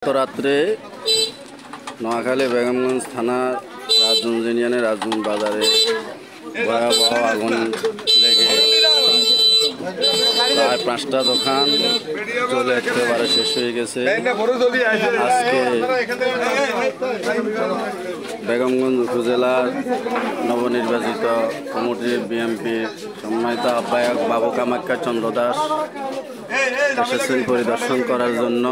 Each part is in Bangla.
রাত্রে নোয়াখালী বেগমগঞ্জ থানার রাজগঞ্জ ইউনিয়নের রাজগঞ্জ বাজারে ভয়াবহ আগুন লেগে প্রায় 5টা দোকান চলে একেবারে শেষ হয়ে গেছে। আজকে বেগমগঞ্জ উপজেলার নবনির্বাচিত কমিটির বিএনপির সম্মানিত আহ্বায়ক বাবু কামাখ্যা চন্দ্র দাস এসেছেন পরিদর্শন করার জন্য।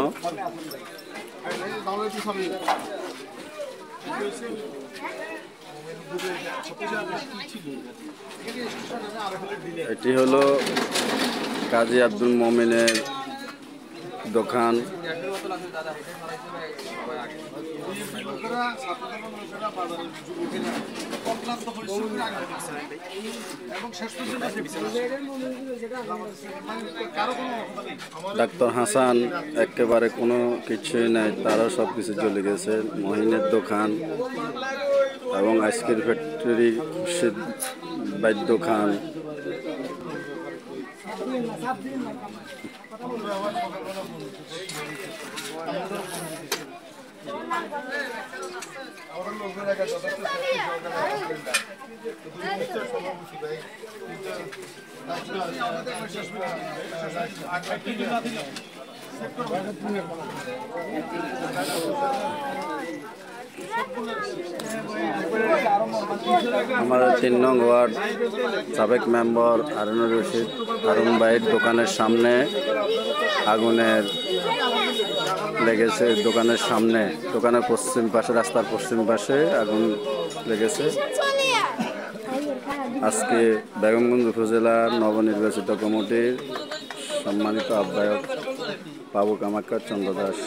এটি হলো কাজী আব্দুল মোমিনের দোকান। ডাক্তার হাসান একেবারে কোনো কিছুই নাই, তারও সব কিছু চলে গেছে। মহিনের দোকান এবং আইসক্রিম ফ্যাক্টরি, খুরশিদ বাইর দোকান, আমাদের 3 নং ওয়ার্ড সাবেক মেম্বার হারুনুর রশিদ হারুন ভাইয়ের দোকানের সামনে আগুনের লেগেছে। দোকানের সামনে, দোকানের পশ্চিম পাশে, রাস্তার পশ্চিম পাশে আগুন লেগেছে। আজকে বেগমগঞ্জ উপজেলার নবনির্বাচিত কমিটির সম্মানিত আহ্বায়ক বাবু কামাখ্যা চন্দ্র দাস